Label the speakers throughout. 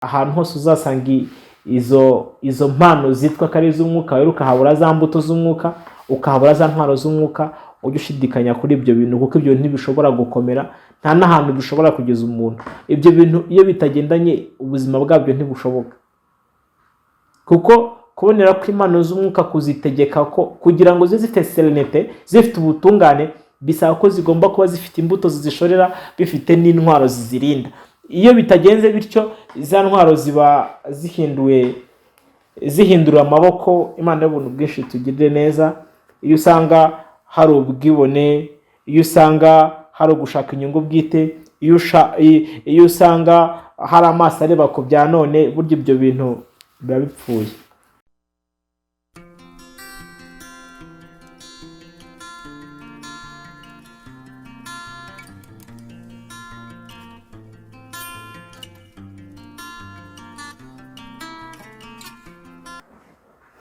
Speaker 1: ahantu hose uzasanga izo mpano zitwa ko ari iz'umwuka wera, ukahabura za mbuto z'umwuka, ukahabura za ntwaro z'umwuka, ujye ushidikanya kuri ibyo bintu, kuko ibyo bintu ntibishobora gukomera, nta n'ahantu bishobora kugeza umuntu. Ibyo bintu iyo bitagendanye, ubuzima bwabyo ntibushoboka, kuko kubonera ko impano z'umwuka kuzitegeka ko kugira ngo zibe zifite serenite, zifite ubutungane, bisaba ko zigomba kuba zifite imbuto zizishorera, bifite n'intwaro zizirinda. Iyo bitagenze bityo, za ntwaro ziba zihindura amaboko. Imana y'ubuntu bwinshi tugirire neza. Iyo usanga hari ubwibone, iyo usanga hari ugushaka inyungu bwite, iyo usanga hari amaso areba ku bya none, burya ibyo bintu biba bipfuye.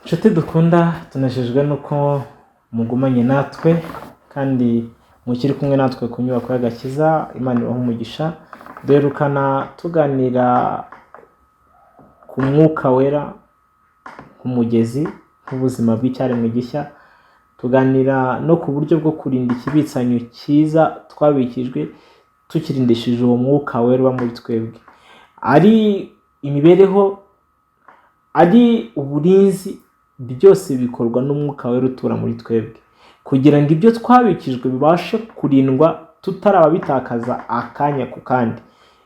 Speaker 1: Inshuti dukunda, tunejejwe nuko mugumanye natwe kandi mukiri kumwe natwe ku nyubako y'agakiza. Imana ibahe umugisha. Duherukana tuganira ku mwuka wera, ku mugezi, ku buzima bw'icyaremwe gishya. Tuganira no ku buryo bwo kurinda ikibitsanyo cyiza twabikijwe, tukirindishije uwo mwuka wera uba muri twebwe. Ari imibereho, ari uburinzi, byose bikorwa n'umwuka wera utura muri twebwe, kugira ngo ibyo twabikijwe bibashe kurindwa tutarabitakaza akanya ku kandi.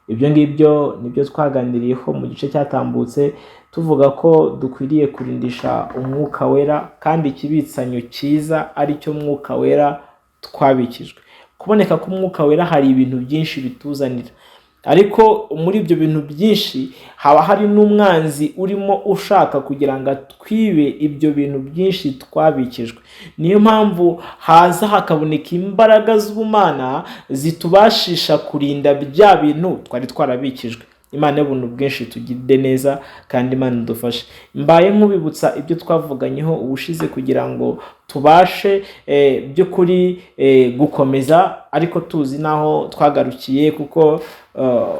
Speaker 1: Ibyo ngibyo nibyo twaganiriyeho mu gice cyatambutse, tuvuga ko dukwiriye kurindisha umwuka wera, kandi ikibitsanyo cyiza ari cyo mwuka wera twabikijwe. Kuboneka k'umwuka wera hari ibintu byinshi bituzanira, ariko muri ibyo bintu byinshi haba hari n'umwanzi urimo ushaka kugira ngo atwibe ibyo bintu byinshi twabikijwe. Niyo mpamvu haza hakaboneka imbaraga z'ubumana zitubashisha kurinda bya bintu twari twarabikijwe. Imana y'ubuntu bwinshi tugirire neza, kandi Imana idufashe. Mbaye nkubibutsa ibyo twavuganyeho ubushize kugira ngo tubashe by'ukuri gukomeza, ariko tuzi naho twagarukiye, kuko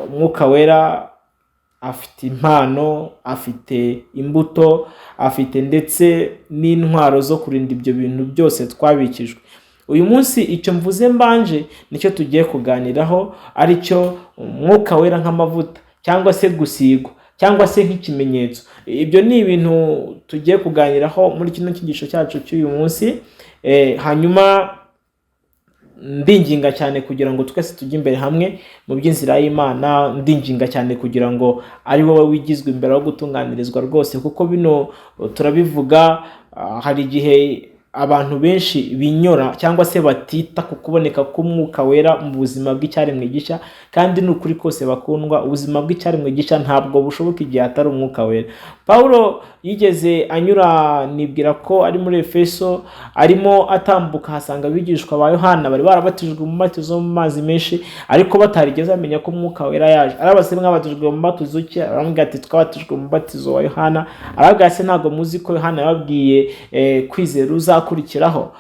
Speaker 1: umwuka wera afite impano, afite imbuto, afite ndetse n'intwaro zo kurinda ibyo bintu byose twabikijwe. Uyu munsi icyo mvuze mbanje nicyo tugiye kuganiraho, ari cyo umwuka wera nk'amavuta, cyangwa se gusigwa, cyangwa se nk'ikimenyetso. Ibyo ni ibintu tugiye kuganiraho muri kino cyigisho cyacu cy'uyu munsi. Hanyuma ndinginga cyane kugira ngo twese tujye imbere hamwe mu by'inzira y'Imana. Ndinginga cyane kugira ngo ari wowe wigizwe imbere wo gutunganirizwa rwose, kuko bino turabivuga, hari igihe abantu benshi binyora cyangwa se batita ku kuboneka k'umwuka wera mu buzima bw'icyaremwe gishya, kandi ni ukuri kose bakundwa, ubuzima bw'icyaremwe gishya ntabwo bushoboka igihe atari umwuka wera. Pawulo yigeze anyura, nibwira ko ari muri Efeso, arimo atambuka hasanga abigishwa ba Yohana bari barabatijwe mu mubatizo mu mazi menshi, ariko batarigeze bamenya ko umwuka wera yaje. Arabase mwabatijwe mu mubatizo ki? Aramubwira ati twabatijwe mu mubatizo wa Yohana. Arabwira se ntabwo muzi ko Yohana yababwiye kwizera uzakurikiraho?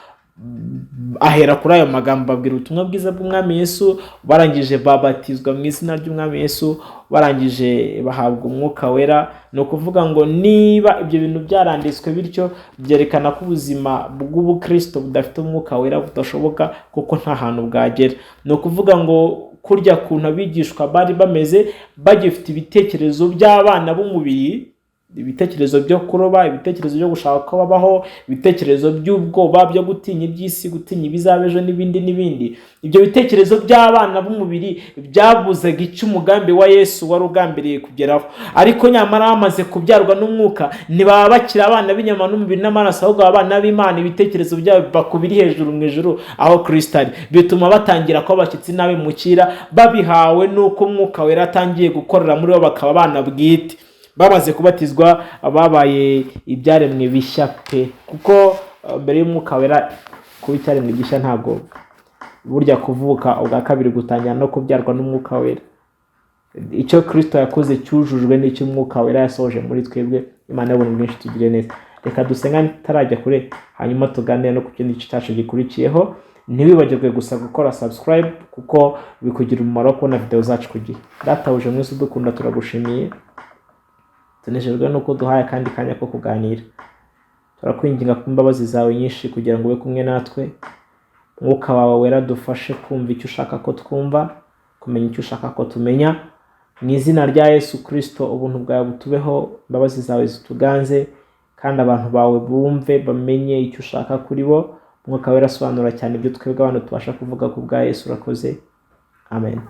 Speaker 1: Ahera kuri ayo magambo babwira ubutumwa bwiza bw'umwami Yesu, barangije babatizwa mu izina ry'umwami Yesu, barangije bahabwa umwuka wera. Ni ukuvuga ngo niba ibyo bintu byaranditswe bityo, byerekana ko ubuzima bw'ubukristo budafite umwuka wera budashoboka, kuko nta hantu bwagera. Ni ukuvuga ngo kurya kuntu abigishwa bari bameze, bagifite ibitekerezo by'abana b'umubiri, ibitekerezo byo kuroba, ibitekerezo byo gushaka ko babaho, ibitekerezo by'ubwoba, byo gutinya iby'isi, gutinya ibizabejo n'ibindi n'ibindi. Ibyo bitekerezo by'abana b'umubiri byabuzaga icyo umugambi wa Yesu wari ugambiriye kugeraho. Ariko nyamara bamaze kubyarwa n'umwuka, ntibaba bakiri abana b'inyama n'umubiri n'amaraso, ahubwo abana b'Imana. Ibitekerezo byabo bakubiri hejuru mu ijuru aho Kristo ari, bituma batangira ko abashyitsi nabe mukira, babihawe nuko umwuka wera atangiye gukorera muri bo, bakaba abana bwite. Bamaze kubatizwa babaye ibyaremwe bishya pe, kuko mbere y'umwuka wera kuba icyaremwe gishya ntabwo burya kuvuka ubwa kabiri gutangira no kubyarwa n'umwuka wera. Icyo Kristo yakoze cyujujwe n'icyo umwuka wera yasohoje muri twebwe. Imana y'ubuntu bwinshi tugire neza. Reka dusenga tutarajya kure, hanyuma tuganire no ku kindi gice cyacu gikurikiyeho. Ntiwibagirwe gusa gukora subscribe, kuko bikugira umumaro kubona video zacu ku gihe. Data uje mwese udukunda, turagushimiye tunejejwe nuko duhaye kandi kanya ko kuganira. Turakwinginga ku mbabazi zawe nyinshi kugira ngo ube kumwe natwe. Mwuka wawe wera dufashe kumva icyo ushaka ko twumva, kumenya icyo ushaka ko tumenya. Mu izina rya Yesu Kristo ubuntu bwawe butubeho, imbabazi zawe zituganze, kandi abantu bawe bumve bamenye icyo ushaka kuri bo. Mwuka wera asobanura cyane ibyo twebwe abantu tubasha kuvuga ku bwa Yesu. Urakoze, amen.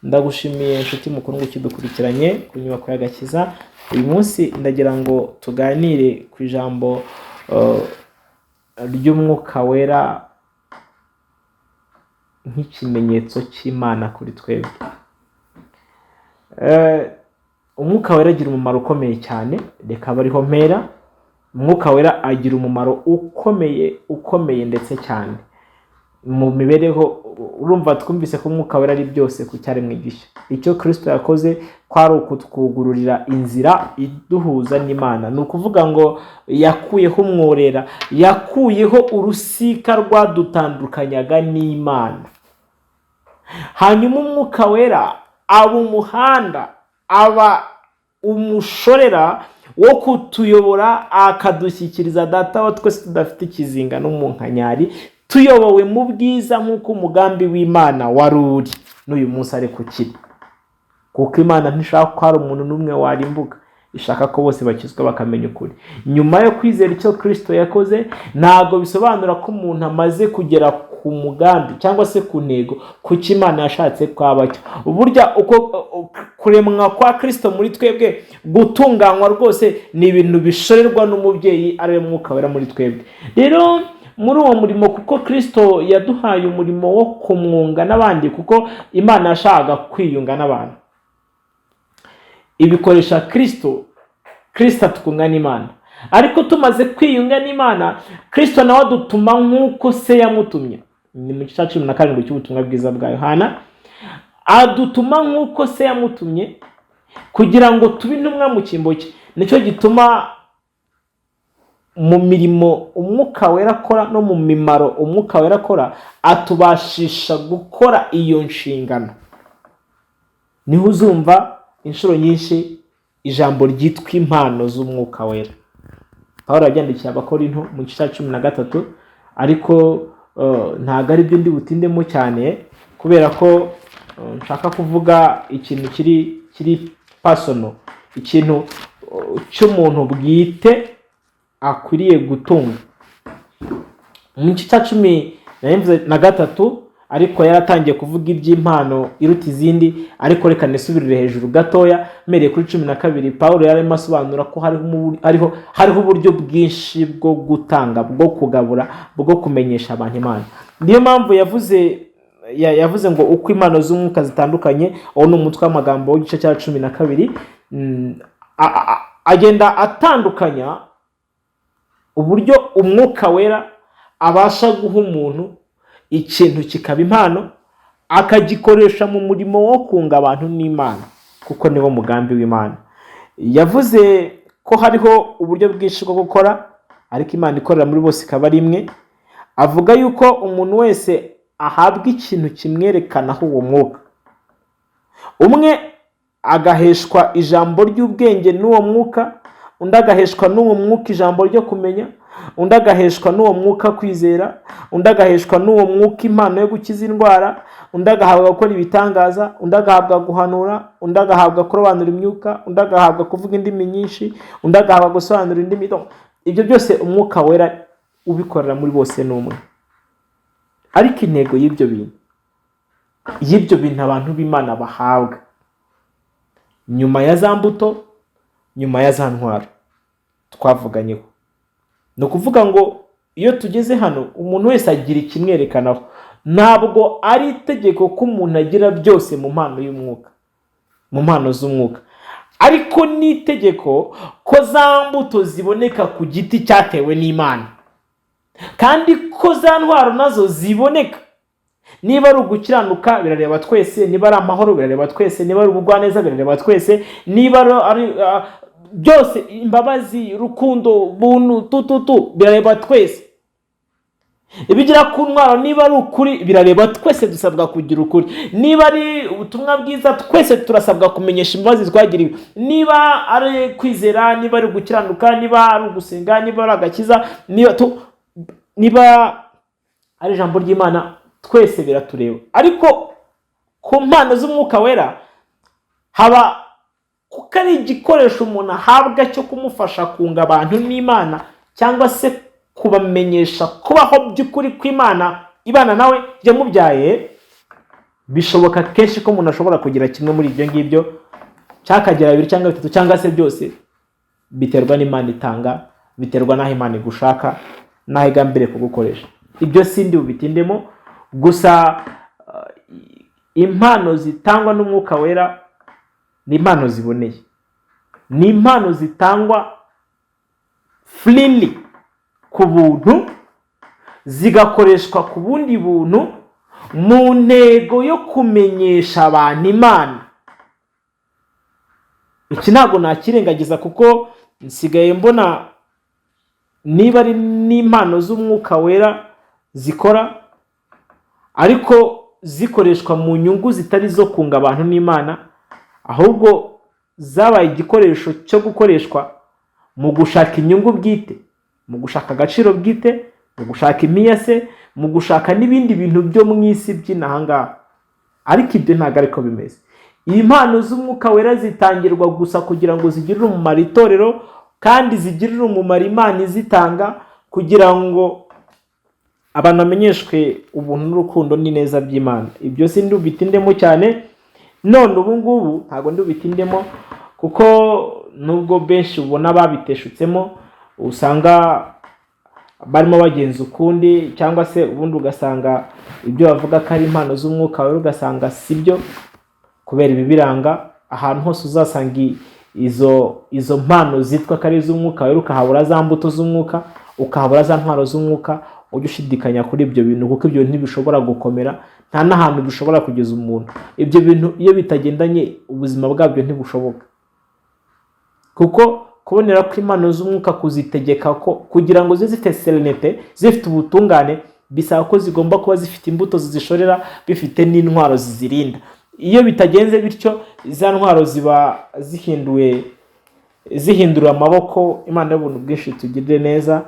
Speaker 1: Ndagushimiye inshuti mukuru ngo ukidukurikiranye ku nyubako y'agakiza. Uyu munsi ndagira ngo tuganire ku ijambo ry'umwuka wera nk'ikimenyetso cy'Imana kuri twebwe. Umwuka wera agira umumaro ukomeye cyane, reka bariho mpera. Umwuka wera agira umumaro ukomeye ndetse cyane mu mibereho. Urumva twumvise ko umwuka wera ari byose ku cyaremwe gishya. Icyo Kristo yakoze kwari ukutwugururira inzira iduhuza n'Imana. Ni ukuvuga ngo yakuyeho umworera, yakuyeho urusika rwadutandukanyaga n'Imana. Hanyuma umwuka wera aba umuhanda, aba umushorera wo kutuyobora akadushyikiriza Data wa twese tudafite ikizinga n'umunkanyari, tuyobowe mu bwiza nk'uko umugambi w'Imana wari uri n'uyu munsi ari kukiri. Kuko Imana ntishaka ko hari umuntu n'umwe warimbuka, ishaka ko bose bakizwa bakamenya ukuri. Nyuma yo kwizera icyo Kristo yakoze, ntabwo bisobanura ko umuntu amaze kugera ku mugambi cyangwa se ku ntego ku cyo Imana yashatse kwabacyo. Burya uko kuremwa kwa Kristo muri twebwe, gutunganywa rwose ni ibintu bishorerwa n'umubyeyi ari we Mwuka wera muri twebwe. Rero muri uwo murimo, kuko Kristo yaduhaye umurimo wo kumwunga n'abandi, kuko Imana yashakaga kwiyunga n'abantu, ibikoresha Kristo atukunga n'Imana. Ariko tumaze kwiyunga n'Imana, Kristo nawe adutuma nk'uko se yamutumye. Ni mu gice 17 cy'ubutumwa bwiza bwa Yohana. Adutuma nk'uko se yamutumye kugira ngo tube intumwa mu cyimbo cye. Nicyo gituma mu mirimo umwuka wera akora no mu mimaro umwuka wera akora, atubashisha gukora iyo nshingano. Niho uzumva inshuro nyinshi ijambo ryitwa impano z'umwuka wera. Pawulo yagendikiye Abakorinto mu gice 13, ariko ntago ari byo ndi butindemo cyane, kubera ko nshaka kuvuga ikintu kiri personal, ikintu cy'umuntu bwite akwiriye gutunga. Mu gice 13, ariko yaratangiye kuvuga iby'impano iruta izindi, ariko reka nisubirire hejuru gatoya. Mereye kuri 12, Pawulo yarimo asobanura ko hariho uburyo bwinshi bwo gutanga, bwo kugabura, bwo kumenyesha abantu Imana. Niyo mpamvu yavuze ngo uko impano z'umwuka zitandukanye. Uwo ni umutwe w'amagambo w'igice cya 12. Agenda atandukanya uburyo umwuka wera abasha guha umuntu ikintu kikaba impano, akagikoresha mu murimo wo kunga abantu n'Imana, kuko niwo mugambi w'Imana. Yavuze ko hariho uburyo bwinshi bwo gukora, ariko Imana ikorera muri bose ikaba ari imwe. Avuga yuko umuntu wese ahabwa ikintu kimwerekanaho uwo mwuka. Umwe agaheshwa ijambo ry'ubwenge n'uwo mwuka, undi agaheshwa n'uwo mwuka ijambo ryo kumenya, undi agaheshwa n'uwo mwuka kwizera, undi agaheshwa n'uwo mwuka impano yo gukiza indwara, undi agahabwa gukora ibitangaza, undi agahabwa guhanura, undi agahabwa kurobanura imyuka, undi agahabwa kuvuga indimi nyinshi, undi agahabwa gusobanura indimi. Ibyo byose umwuka wera ubikorera muri bose n'umwe. Ariko intego y'ibyo bintu abantu b'Imana bahabwa nyuma ya za mbuto, nyuma ya za ntwaro twavuganyeho, ni ukuvuga ngo iyo tugeze hano umuntu wese agira ikimwerekanaho. Ntabwo ari itegeko ko umuntu agira byose mu mpano y'umwuka, mu mpano z'umwuka, ariko ni itegeko ko za mbuto ziboneka ku giti cyatewe n'Imana, kandi ko za ntwaro nazo ziboneka. Niba ari ugukiranuka birareba twese, niba ari amahoro birareba twese, niba ari ubugwaneza birareba twese, niba ari byose, imbabazi, rukundo, buntu, birareba twese. ibigira ku ntwaro niba ari ukuri birareba, twese dusabwa kugira ukuri. Niba ari ubutumwa bwiza, twese turasabwa kumenyesha imbabazi twagiriwe. Niba ari kwizera, niba ari gukiranuka, niba ari ugusenga, niba ari agakiza, niba ari ijambo ry'Imana, twese biratureba. Ariko ku mpano z'umwuka wera haba kuko ari igikoresho umuntu ahabwa cyo kumufasha kunga abantu n'Imana, cyangwa se kubamenyesha kubaho by'ukuri kw'Imana ibana nawe yamubyaye. Bishoboka kenshi ko umuntu ashobora kugira kimwe muri ibyo ngibyo, cyakagera 2 cyangwa 3 cyangwa se byose, biterwa n'Imana itanga, biterwa n'aho Imana igushaka, n'aho igambiriye kugukoresha. Ibyo sindi ubitindemo, gusa impano zitangwa n'umwuka wera ni impano ziboneye, ni impano zitangwa freely ku buntu, zigakoreshwa ku bundi buntu mu ntego yo kumenyesha abantu Imana. Iki ntabwo nakirengagiza kuko nsigaye mbona niba ari n'impano z'umwuka wera zikora, ariko zikoreshwa mu nyungu zitari zo kunga abantu n'Imana, ahubwo zabaye igikoresho cyo gukoreshwa mu gushaka inyungu bwite, mu gushaka agaciro bwite, mu gushaka imiyase, mu gushaka n'ibindi bintu byo mu isi by'inahangaha. Ariko ibyo ntabwo ariko bimeze. Impano z'umwuka wera zitangirwa gusa kugira ngo zigirire umumaro itorero, kandi zigirire umumaro Imana izitanga, kugira ngo abantu bamenyeshwe ubuntu n'urukundo n'ineza by'Imana. Ibyo sindi ubitindemo cyane, none ubu ngubu ntabwo ndi ubitindemo, kuko nubwo benshi ubona babiteshutsemo, usanga barimo bagenza ukundi, cyangwa se ubundi ugasanga ibyo bavuga ko ari impano z'umwuka wera ugasanga sibyo, kubera ibibiranga. Ahantu hose uzasanga izo mpano zitwa ko ari iz'umwuka wera, ukahabura za mbuto z'umwuka, ukahabura za ntwaro z'umwuka, ujye ushidikanya kuri ibyo bintu, kuko ibyo ntibishobora gukomera, nta n'ahantu bishobora kugeza umuntu. Ibyo bintu iyo bitagendanye, ubuzima bwabyo ntibushoboka, kuko kubonera ko impano z'umwuka kuzitegeka ko kugira ngo zibe zifite serenite, zifite ubutungane, bisaba ko zigomba kuba zifite imbuto zizishorera, bifite n'intwaro zizirinda. Iyo bitagenze bityo, za ntwaro ziba zihindura amaboko. Imana y'ubuntu bwinshi tugirire neza.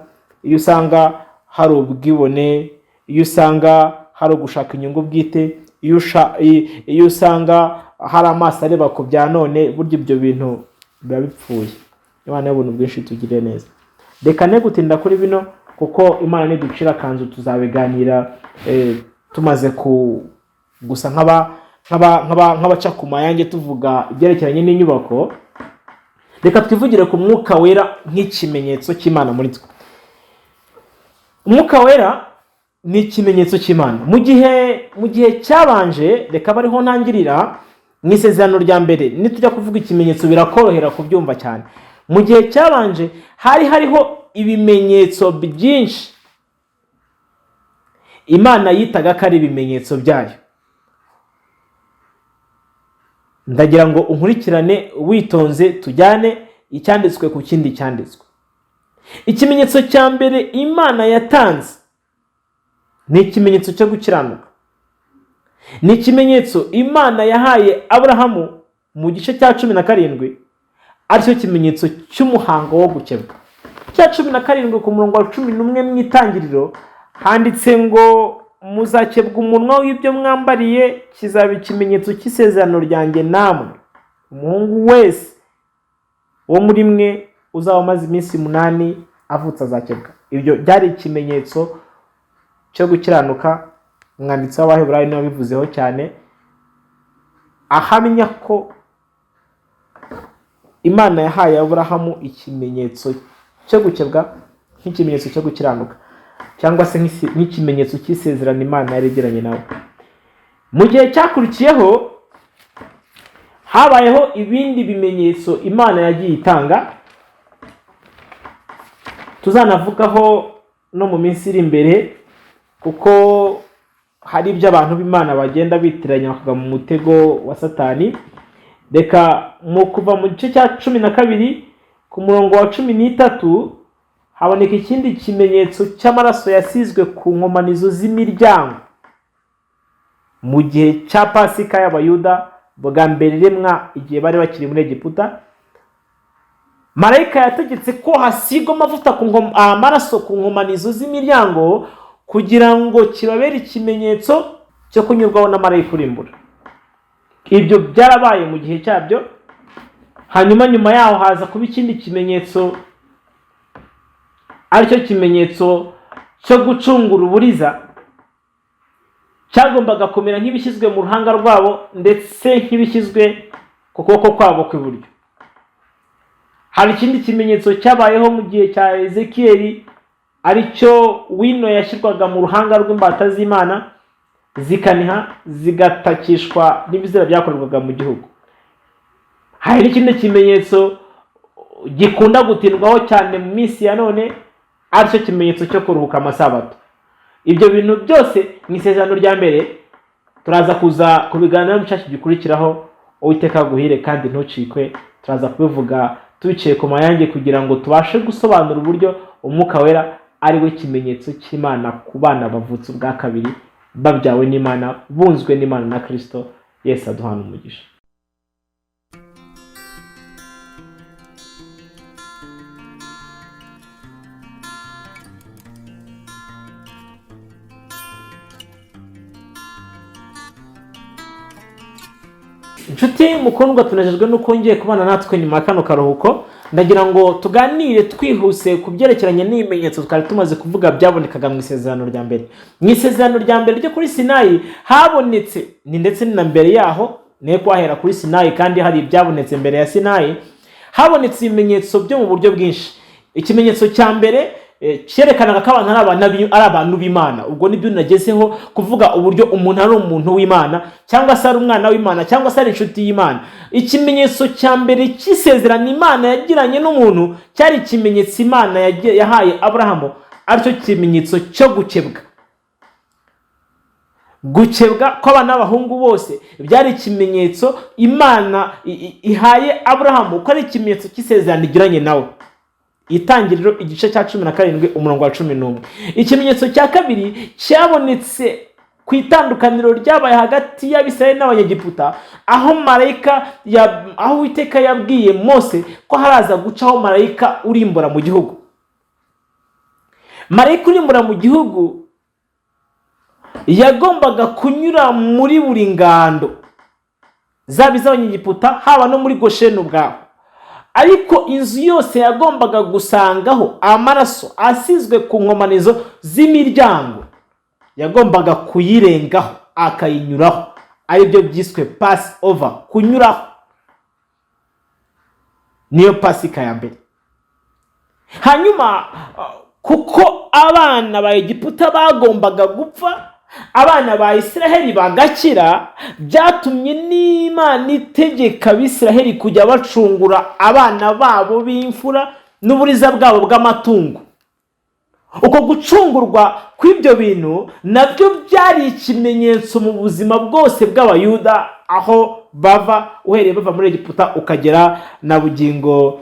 Speaker 1: Iyo usanga hari ubwibone, iyo usanga hari ugushaka inyungu bwite, iyo usanga hari amaso areba ku bya none, burya ibyo bintu biba bipfuye. Imana y'ubuntu bwinshi tugirire neza. Reka ne gutinda kuri bino, kuko Imana niducira kanzu tuzabiganira tumaze gusa nk'abaca ku mayange tuvuga ibyerekeranye n'inyubako. Reka twivugire ku mwuka wera nk'ikimenyetso cy'Imana muri twe. Umwuka wera ni ikimenyetso cy'Imana. Mu gihe cyabanje, reka bariho ntangirira mu isezerano rya mbere, nitujya kuvuga ikimenyetso birakorohera kubyumva cyane. Mu gihe cyabanje hariho ibimenyetso byinshi Imana yitaga ko ari ibimenyetso byayo. Ndagira ngo unkurikirane witonze, tujyane icyanditswe ku kindi cyanditswe. Ikimenyetso cya mbere Imana yatanze ni ikimenyetso cyo gukiranuka. Ni ikimenyetso Imana yahaye Aburahamu mu gice cya 17, aricyo kimenyetso cy'umuhango wo gukebwa. Cya 17 ku murongo wa 11 mu itangiriro handitse ngo, muzakebwa umunwa w'ibyo mwambariye, kizaba ikimenyetso cy'isezerano ryanjye namwe. Umuhungu wese wo muri mwe uzaba amaze iminsi 8 avutse azakebwa. Ibyo byari ikimenyetso cyo gukiranuka. Umwanditsi w'Abaheburayo niwe wabivuzeho cyane, ahamya ko Imana yahaye Aburahamu ikimenyetso cyo gukebwa nk'ikimenyetso cyo gukiranuka, cyangwa se nk'ikimenyetso cy'isezerano Imana yaregeranye nawe. Mu gihe cyakurikiyeho habayeho ibindi bimenyetso Imana yagiye itanga, tuzanavugaho no mu minsi iri imbere, kuko hari ibyo abantu b'Imana bagenda bitiranya bakagwa mu mutego wa Satani. Reka mu kuva mu gice cya 12 ku murongo wa 13 haboneka ikindi kimenyetso cy'amaraso yasizwe ku nkomanizo z'imiryango mu gihe cya Pasika y'Abayuda bwa mbere iremwa igihe bari bakiri muri Egiputa. Marayika yategetse ko hasigwa amavuta amaraso ku nkomanizo z'imiryango kugira ngo kibabere ikimenyetso cyo kunyurwaho na marayika urimbura. Ibyo byarabaye mu gihe cyabyo. Hanyuma nyuma yaho haza kuba ikindi kimenyetso, aricyo kimenyetso cyo gucungura uburiza, cyagombaga kumera nk'ibishyizwe mu ruhanga rwabo ndetse nk'ibishyizwe ku kuboko kwabo kw'iburyo. Hari ikindi kimenyetso cyabayeho mu gihe cya Ezekiyeli, aricyo wino yashyirwaga mu ruhanga rw'imbata z'Imana zikaniha zigatakishwa n'ibizira byakorerwaga mu gihugu. Hari n'ikindi kimenyetso gikunda gutindwaho cyane mu minsi ya none, aricyo kimenyetso cyo kuruhuka amasabato. Ibyo bintu byose mu isezerano rya mbere turaza kuza kubiganira mu cyacu gikurikiraho. Uwiteka aguhire kandi ntucikwe. Turaza kubivuga tubiciye ku mayange kugira ngo tubashe gusobanura uburyo umwuka wera ari we kimenyetso cy'Imana ku bana bavutse ubwa kabiri, babyawe n'Imana, bunzwe n'Imana na Kristo. Yesu aduhana umugisha. Inshuti mukundwa, tunejejwe nuko ngiye kubana natwe nyuma kano karuhuko. Ndagira ngo tuganire twihuse ku byerekeranye n'ibimenyetso twari tumaze kuvuga byabonekaga mu isezerano rya mbere. Mu isezerano rya mbere ryo kuri Sinayi habonetse ni ndetse na mbere yaho, ne kwahera kuri Sinayi kandi hari ibyabonetse mbere ya Sinayi, habonetse ibimenyetso byo mu buryo bwinshi. Ikimenyetso cya mbere cyerekanaga ko abantu ari abantu b'Imana. Ubwo nibyo nagezeho kuvuga uburyo umuntu ari umuntu w'Imana, cyangwa se ari umwana w'Imana, cyangwa se ari inshuti y'Imana. Ikimenyetso cya mbere cy'isezerano Imana yagiranye n'umuntu cyari ikimenyetso Imana yahaye Aburahamu, aricyo kimenyetso cyo gukebwa. Gukebwa kw'abana b'abahungu bose byari ikimenyetso Imana ihaye Aburahamu ko ari ikimenyetso cy'isezerano igiranye nawe. Itangiriro igice cya 17 umurongo wa 11. Ikimenyetso cya kabiri cyabonetse ku itandukaniro ryabaye hagati y'Abisirayeli n'Abanyegiputa, aho Uwiteka yabwiye Mose ko haraza gucaho marayika urimbura mu gihugu. Marayika urimbura mu gihugu yagombaga kunyura muri buri ngando zaba iz'Abanyegiputa, haba no muri Gosheni ubwaho. Ariko inzu yose yagombaga gusangaho amaraso asizwe ku nkomanizo z'imiryango, yagombaga kuyirengaho akayinyuraho, aribyo byiswe pass over, kunyuraho. Niyo Pasika ya mbere. Hanyuma kuko abana ba Egiputa bagombaga gupfa, abana ba Isiraheli bagakira, byatumye n'Imana itegeka Abisiraheli kujya bacungura abana babo b'imfura n'uburiza bwabo bw'amatungo. Uko gucungurwa kw'ibyo bintu nabyo byari ikimenyetso mu buzima bwose bw'Abayuda, aho uhereye bava muri Egiputa ukagera na bugingo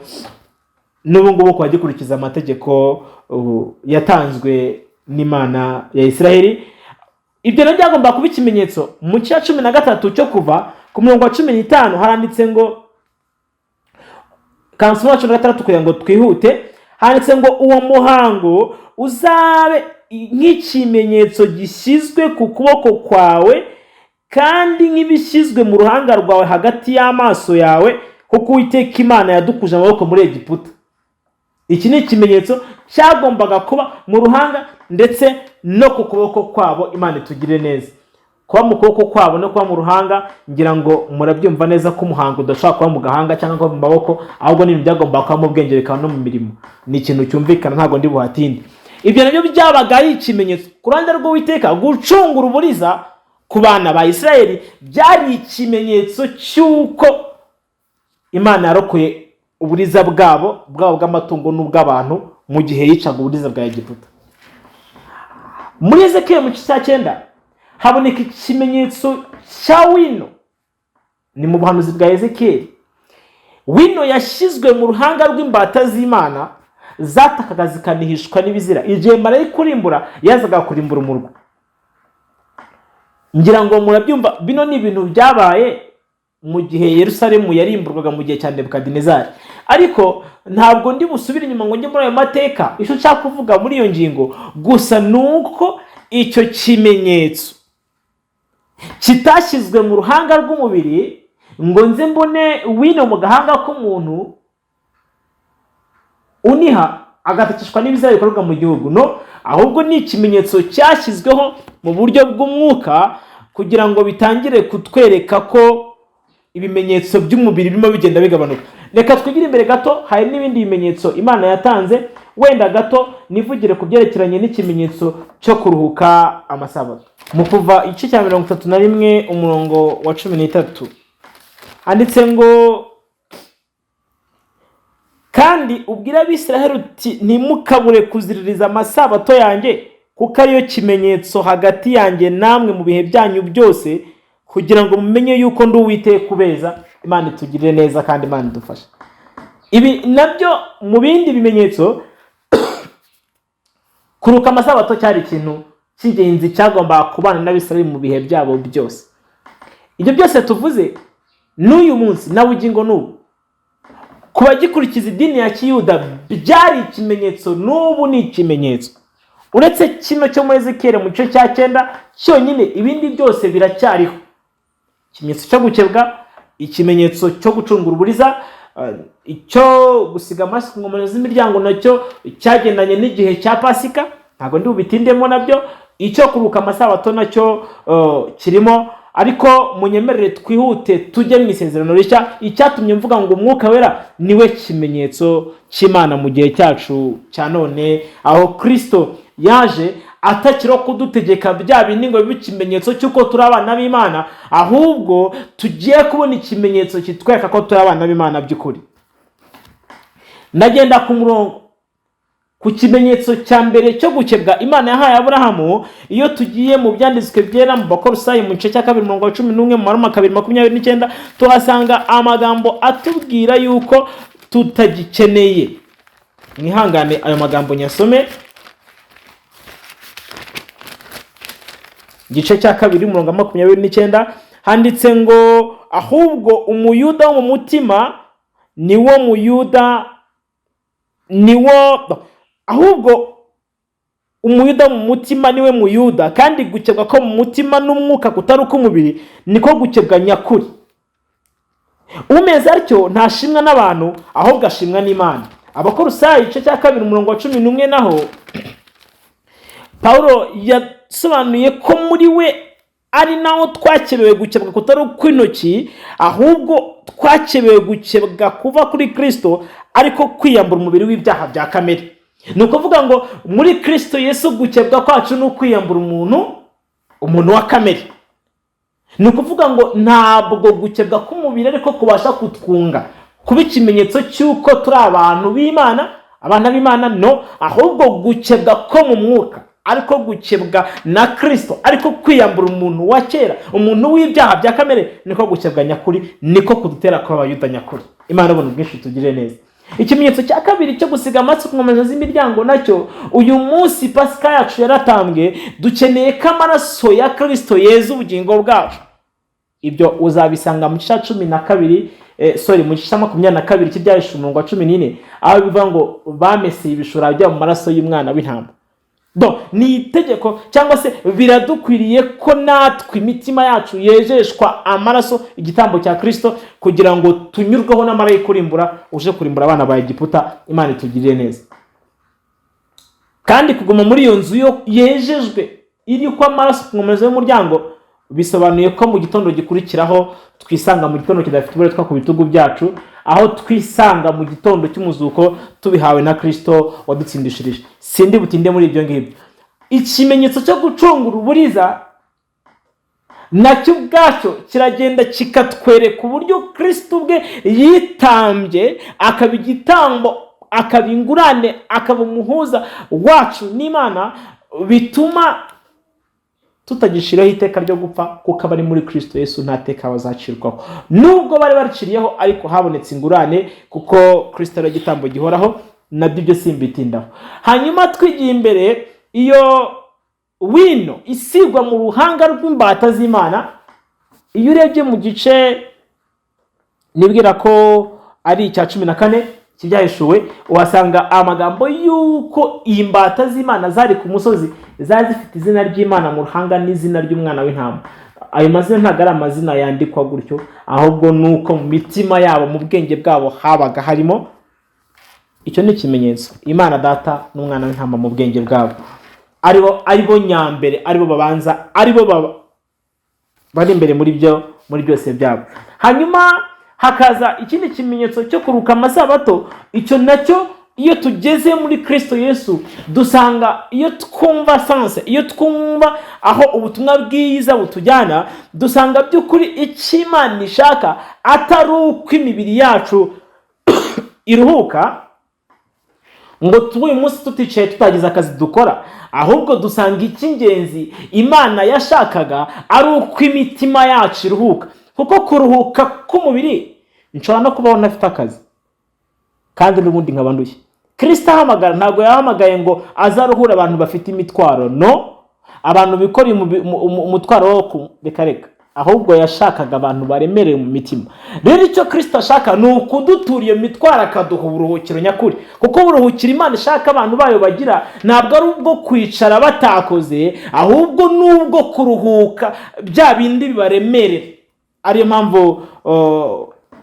Speaker 1: n'ubu ngubu kwa gikurikiza amategeko yatanzwe n'Imana ya Isiraheli. Ibyo nabyo byagomba kuba ikimenyetso. Mu cya 13 cyo kuva ku murongo wa 15 haranditse ngo, kansi wa 13 kugira ngo twihute, handitse ngo uwo muhango uzabe nk'ikimenyetso gishyizwe ku kuboko kwawe kandi nk'ibishyizwe mu ruhanga rwawe hagati y'amaso yawe, kuko Uwiteka Imana yadukuje amaboko muri Egiputa. Iki ni ikimenyetso cyagombaga kuba mu ruhanga ndetse no ku kuboko kwabo. Imana itugire neza. Kuba mu kuboko kwabo no kuba mu ruhanga, ngira ngo murabyumva neza ko umuhango udashobora kuba mu gahanga cyangwa mu maboko, ahubwo n'ibintu byagombaga kuba mu bwenge bikaba no mu mirimo. Ni ikintu cyumvikana, ntabwo ndi buhatinde. Ibyo nabyo byabaga ari ikimenyetso ku ruhande rw'Uwiteka. Gucungura uburiza ku bana ba Isiraheli byari ikimenyetso cy'uko Imana yarokoye uburiza bwabo bw'amatungo n'ubw'abantu mu gihe yicaga uburiza bwa Egiputa. Muri Ezekiyeli mu gice cya 9 haboneka ikimenyetso cya wino. Ni mu buhanuzi bwa Ezekiyeli. Wino yashyizwe mu ruhanga rw'imbata z'Imana zatakaga zikanihishwa n'ibizira igihe marayika urimbura yazaga kurimbura umurwa. Ngira ngo murabyumva, bino ni ibintu byabaye mu gihe Yerusalemu yarimburwaga mu gihe cya Nebukadinezari. Ariko ntabwo ndi busubire inyuma ngo njye muri ayo mateka. Icyo nshaka kuvuga muri iyo ngingo gusa nuko icyo kimenyetso kitashyizwe mu ruhanga rw'umubiri ngo nze mbone wino mu gahanga k'umuntu uniha agatakishwa n'ibizaba bikorwa mu gihugu, no, ahubwo ni ikimenyetso cyashyizweho mu buryo bw'umwuka kugira ngo bitangire kutwereka ko ibimenyetso by'umubiri birimo bigenda bigabanuka. Reka twigire imbere gato, hari n'ibindi bimenyetso Imana yatanze, wenda gato nivugire ku byerekeranye n'ikimenyetso cyo kuruhuka amasabato. Mu Kuva igice cya 31 umurongo wa 13 handitse ngo, kandi ubwira Abisiraheli uti ntimukabure kuziririza amasabato yanjye, kuko ariyo kimenyetso hagati yanjye namwe mu bihe byanyu byose, kugira ngo mumenye yuko ndi Uwiteka ubeza. Imana itugirire neza kandi Imana idufashe. Ibi nabyo mu bindi bimenyetso kuruka amasabato cyari ikintu cy'ingenzi cyagomba kubana n'Abisiraheli mu bihe byabo byose. Ibyo byose tuvuze n'uyu munsi na bugingo n'ubu ku bagikurikiza idini ya Kiyuda byari ikimenyetso, n'ubu ni ikimenyetso. Uretse kino cyo muri Ezekiel mu gice cya 9 cyonyine, ibindi byose biracyariho. Ikimenyetso cyo gukebwa, ikimenyetso cyo gucungura uburiza, icyo gusiga amaraso ku nkomane z'imiryango nacyo cyagendanye n'igihe cya Pasika, ntabwo ndi bubitindemo nabyo. Icyo kuruka amasabato nacyo kirimo, ariko munyemerere twihute tujye mu isezerano rishya. Icyatumye mvuga ngo Umwuka Wera niwe kimenyetso cy'Imana mu gihe cyacu cya none, aho Kristo yaje atakiro kudutegeka bya bindi ngo bibe ikimenyetso cy'uko turi abana b'Imana, ahubwo tugiye kubona ikimenyetso kitwereka ko turi abana b'Imana by'ukuri. Ndagenda ku murongo ku kimenyetso cya mbere cyo gukebwa Imana yahaye Aburahamu. Iyo tugiye mu byanditswe byera mu Bakolosayi mu gice cya 2:11 mu Maroma 2:29 tuhasanga amagambo atubwira yuko tutagikeneye. Mwihangane ayo magambo nyasome. Igice cya 2:29 handitse ngo, ahubwo umuyuda wo mu mutima niwo muyuda ahubwo umuyuda mu mutima niwe muyuda, kandi gukebwa ko mu mutima n'umwuka kutari uk'umubiri niko gukebwa nyakuri. Umeze atyo ntashimwa n'abantu, ahubwo ashimwa n'Imana. Abakolosayi igice cya 2:11 naho Paulo yasobanuye ko muri we ari naho twakebewe gukebwa kutari ukw'intoki, ahubwo twakebewe gukebwa kuva kuri Kristo, ariko kwiyambura umubiri w'ibyaha bya kamere. Ni ukuvuga ngo muri Kristo Yesu gukebwa kwacu ni ukwiyambura umuntu wa kamere. Ni ukuvuga ngo ntabwo gukebwa k'umubiri ariko kubasha kutwunga kuba ikimenyetso cy'uko turi abantu b'Imana, abana b'Imana, no, ahubwo gukebwa ko mu mwuka, ariko gukebwa na Kristo, ariko kwiyambura umuntu wa kera, umuntu w'ibyaha bya kamere, niko gukebwa nyakuri, niko kudutera kuba abayuda nyakuri. Imana ibona ubwinshi tugire neza. Ikimenyetso cya kabiri cyo gusiga amaraso ku nkomane z'imiryango nacyo, uyu munsi Pasika yacu yaratambwe, dukeneye ko amaraso ya Kristo yeza ubugingo bwacu. Ibyo uzabisanga mu gice 12 mu gice 22 cy'Ibyahishuwe umurongo wa 14, aho bivuga ngo bameseye ibishura bya mu maraso y'umwana w'intama. Ni itegeko cyangwa se biradukwiriye ko natwe imitima yacu yejeshwa amaraso, igitambo cya Kristo, kugira ngo tunyurweho n'amarayika kurimbura, uje kurimbura abana ba Egiputa. Imana itugirire neza. Kandi kuguma muri iyo nzu yo yejejwe iri ko amaraso ku nkomane y'umuryango, bisobanuye ko mu gitondo gikurikiraho twisanga mu gitondo kidafite uburetwa ku bitugu byacu, aho twisanga mu gitondo cy'umuzuko tubihawe na Kristo wadutsindishirije. Sindi butinde muri ibyo ngibyo. Ikimenyetso cyo gucungura uburiza nacyo ubwacyo kiragenda kikatwereka uburyo Kristo ubwe yitambye, akaba igitambo, akaba ingurane, akaba umuhuza wacu n'Imana, bituma tutagishiraho iteka ryo gupfa, kuko abari muri Kristo Yesu nta teka bazacirwaho. Nubwo bari bariciriyeho, ariko habonetse ingurane, kuko Kristo ari igitambo gihoraho, nabyo byo simbitindaho. Hanyuma twigiye imbere, iyo wino isigwa mu ruhanga rw'imbata z'Imana, iyo urebye mu gice nibwira ko ari icya 14 kibyahishuwe, uhasanga amagambo yuko imbata z'Imana zari ku musozi zari zifite izina ry'Imana mu ruhanga n'izina ry'umwana w'intama. Ayo mazina ntabwo ari amazina yandikwa gutyo, ahubwo nuko mu mitima yabo, mu bwenge bwabo habaga harimo icyo. Ni ikimenyetso, Imana Data n'umwana w'intama mu bwenge bwabo, aribo nyambere, aribo babanza, aribo bari imbere muri byose byabo. Hanyuma hakaza ikindi kimenyetso cyo kuruka amasabato. Icyo nacyo iyo tugeze muri Kristo Yesu dusanga, iyo twumva sanse, iyo twumva aho ubutumwa bwiza butujyana, dusanga by'ukuri Icy'Imana ishaka atari uko imibiri yacu iruhuka ngo tuba uyu munsi tuticaye tutagize akazi dukora, ahubwo dusanga icy'ingenzi Imana yashakaga ari uko imitima yacu iruhuka. Kuko kuruhuka k'umubiri nshobora no kubaho ntafite akazi kandi n'ubundi nkaba ndushye. Kristo ahamagara ntabwo yahamagaye ngo azaruhura abantu bafite imitwaro, no, abantu bikoreye umutwaro wo kureka, ahubwo yashakaga abantu baremereye mu mitima. Rero icyo Kristo ashaka ni ukudutura iyo mitwaro akaduha uburuhukiro nyakuri, kuko uburuhukiro Imana ishaka abantu bayo bagira ntabwo ari ubwo kwicara batakoze, ahubwo n'ubwo kuruhuka bya bindi bibaremerera. Ariyo mpamvu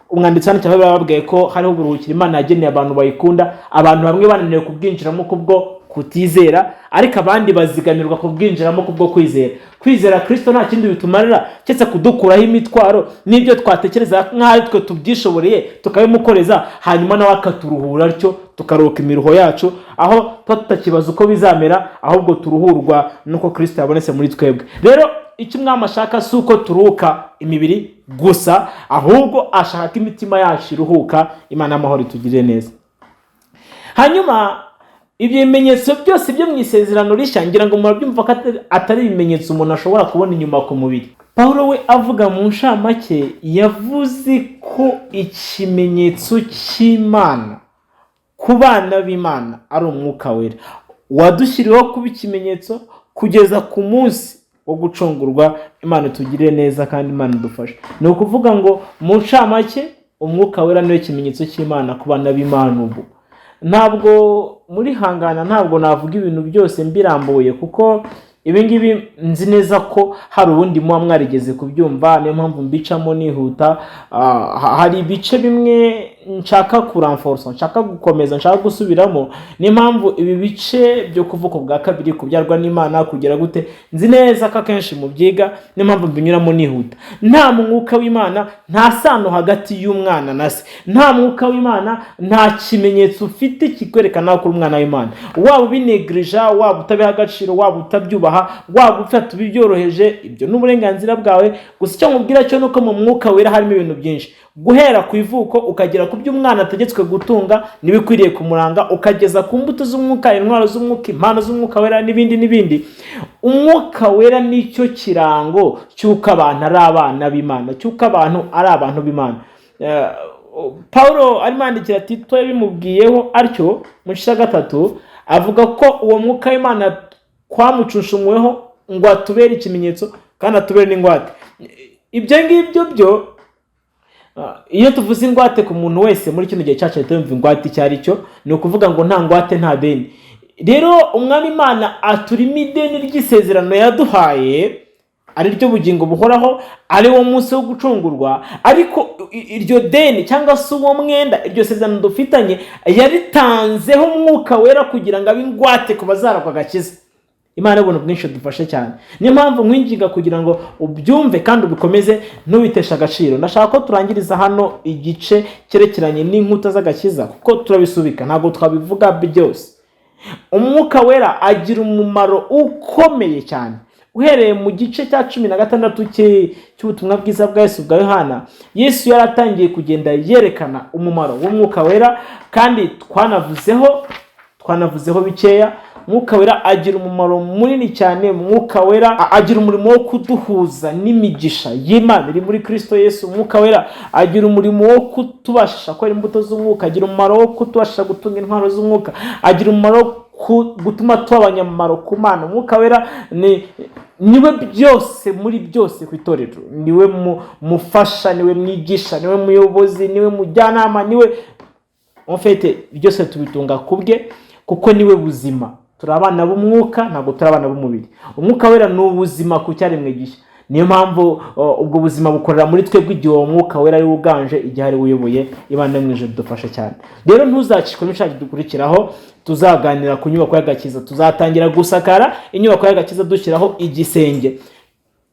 Speaker 1: umwanditsi hano cyangwa bababwiye ko hariho uburuhukiro Imana yageneye abantu bayikunda. Abantu bamwe bananiwe kubwinjiramo kubwo kutizera, ariko abandi bazigamirwa kubwinjiramo kubwo kwizera. Kwizera Kristo nta kindi bitumarira cyetse kudukuraho imitwaro n'ibyo twatekereza nk'aho twe tubyishoboreye tukabimukoreza, hanyuma nawe akaturuhura, atyo tukaruhuka imiruho yacu, aho tutakibaza uko bizamera, ahubwo turuhurwa nuko Kristo yabonetse muri twebwe. Rero icyo Umwami ashaka si uko turuhuka imibiri gusa, ahubwo ashaka imitima yacu iruhuka. Imana y'amahoro itugirire neza. Hanyuma ibimenyetso byose byo mu isezerano rishya, ngira ngo murabyumva ko atari ibimenyetso umuntu ashobora kubona inyuma ku mubiri. Pawulo we avuga mu nshamake yavuze ko ikimenyetso cy'Imana ku bana b'Imana ari umwuka wera wadushyiriweho kuba ikimenyetso kugeza ku munsi wo gucungurwa. Imana itugirire neza kandi Imana idufashe. Ni ukuvuga ngo mu nshamake umwuka wera niwe kimenyetso cy'Imana ku bana b'Imana. Ubu ntabwo muri hangana, ntabwo navuga ibintu byose mbirambuye, kuko ibi ngibi nzi neza ko hari ubundi muba mwarigeze kubyumva, niyo mpamvu mbicamo nihuta. Hari ibice bimwe nshaka kuranforsa, nshaka gukomeza, nshaka gusubiramo. Niyo mpamvu ibi bice byo kuvuka bwa kabiri, kubyarwa n'Imana, kugira gute, nzi neza ko akenshi mu byiga, niyo mpamvu mbinyuramo nihuta. Nta mwuka w'Imana, nta sano hagati y'umwana na se. Nta mwuka w'Imana, nta kimenyetso ufite kikwerekana ko uri umwana w'Imana. Waba ubinegrija, waba utabiha agaciro, waba utabyubaha, waba ufata bibyoroheje, ibyo n'uburenganzira bwawe. Gusa icyo nkubwira cyo nuko mu mwuka wera harimo ibintu byinshi, guhera ku ivuko ukagera ku byo umwana ategetswe gutunga nibikwiriye kumuranga, ukageza ku mbuto z'umwuka, intwaro z'umwuka, impano z'umwuka wera n'ibindi. Umwuka wera nicyo kirango cy'uko abantu ari abana b'Imana, cy'uko abantu ari abantu b'Imana. Pawulo arimo yandikira Tito yabimubwiyeho atyo mu gice 3, avuga ko uwo mwuka w'Imana kwamucushumuweho ngo atubere ikimenyetso kandi atubere n'ingwate. Ibyo ngibyo byo iyo tuvuze ingwate ku muntu wese muri kino gihe cyacu tumva ingwate icyo ari cyo, ni ukuvuga ngo nta ngwate nta deni. Rero umwami Imana aturimo ideni ry'isezerano yaduhaye, ari ryo bugingo buhoraho, ari wo munsi wo gucungurwa. Ariko iryo deni cyangwa se uwo mwenda, iryo sezerano dufitanye, yaritanzeho umwuka wera kugira ngo abe ingwate ku bazaragwa agakiza. Imana ibona bwinshi dufashe cyane. Niyo mpamvu nkwinginga kugira ngo ubyumve kandi ubikomeze ntubitesha agaciro. Ndashaka ko turangiriza hano igice cyerekeranye n'inkuta z'agakiza, kuko turabisubika, ntabwo twabivuga byose. Umwuka wera agira umumaro ukomeye cyane. Uhereye mu gice cya 16 cy'ubutumwa bwiza bwa Yesu bwa Yohana, Yesu yaratangiye kugenda yerekana umumaro w'umwuka wera, kandi twanavuzeho bikeya. Mwuka wera agira umumaro munini cyane. Mwuka wera agira umurimo wo kuduhuza n'imigisha y'Imana iri muri Kristo Yesu. Mwuka wera agira umurimo wo kutubasha kwera imbuto z'umwuka, agira umumaro wo kutubasha gutunga intwaro z'umwuka, agira umumaro wo gutuma tuba abanyamumaro ku Mana. Mwuka wera niwe byose muri byose ku itorero. Niwe mufasha, niwe mwigisha, niwe muyobozi, niwe mujyanama, niwe mufete byose tubitunga kubwe, kuko niwe buzima. Turi abana b'umwuka, ntabwo turi abana b'umubiri. Umwuka wera ni ubuzima ku cyaremwe gishya. Niyo mpamvu ubwo buzima bukorera muri twebwe igihe uwo mwuka wera ari uganje, igihe ari uyoboye. Imana yo mu ijuru dufashe cyane. Rero ntuzacikwe n'ishaki dukurikiraho, tuzaganira ku nyubako y'agakiza. Tuzatangira gusakara inyubako y'agakiza dushyiraho igisenge.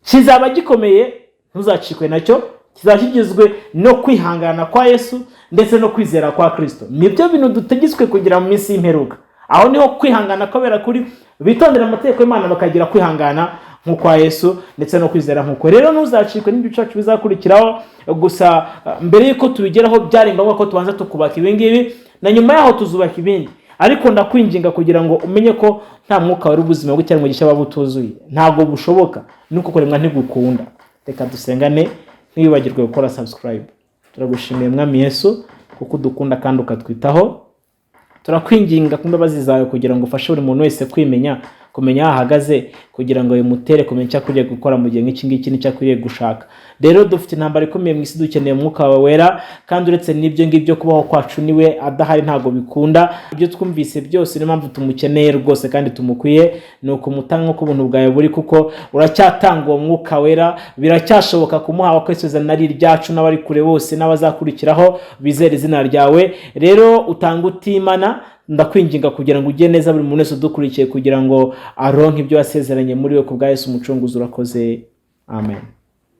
Speaker 1: Kizaba gikomeye, ntuzacikwe nacyo. Kizaba kigizwe no kwihangana kwa Yesu ndetse no kwizera kwa Kristo. Nibyo bintu dutegetswe kugira mu minsi y'imperuka. Aho niho kwihangana kubera kuri bitondera amategeko y'Imana bakagira kwihangana nk'ukwa Yesu ndetse no kwizera nk'uko. Rero ntuzacikwe n'ibyo cyacu bizakurikiraho. Gusa mbere yuko tubigeraho byari ngombwa ko tubanza tukubaka ibingibi, na nyuma yaho tuzubaka ibindi. Ariko ndakwinginga kugira ngo umenye ko nta mwuka wari ubuzima bw'icyarimwe gishya babutuzuye. Ntabwo bushoboka, nuko kuremwa ntigukunda. Reka dusengane. Ntibibagirwe gukora subscribe. Turagushimiye Mwami Yesu kuko udukunda kandi ukatwitaho. Turakwinginga ku mbabazi zawe kugira ngo ufashe buri muntu wese kumenya aho ahagaze, kugira ngo bimutere kumenya icyo akwiriye gukora mu gihe nk'iki ngiki n'icyo akwiriye gushaka. Rero dufite intambara ikomeye mu isi, dukeneye umwuka wawe wera, kandi uretse n'ibyo ngibyo kubaho kwacu niwe adahari ntabwo bikunda. Ibyo twumvise byose niyo mpamvu tumukeneye rwose kandi tumukwiye, ni ukumutanga nk'uko ubuntu bwawe buri, kuko uracyatanga uwo mwuka wera. Biracyashoboka kumuha abakwesezana nari ryacu n'abari kure bose n'abazakurikiraho bizera izina ryawe. Rero utanga utimana, ndakwinginga kugira ngo ujye neza buri muntu wese udukurikiye, kugira ngo aronke ibyo wasezeranye muri we ku bwa Yesu umucunguzi. Urakoze, amen.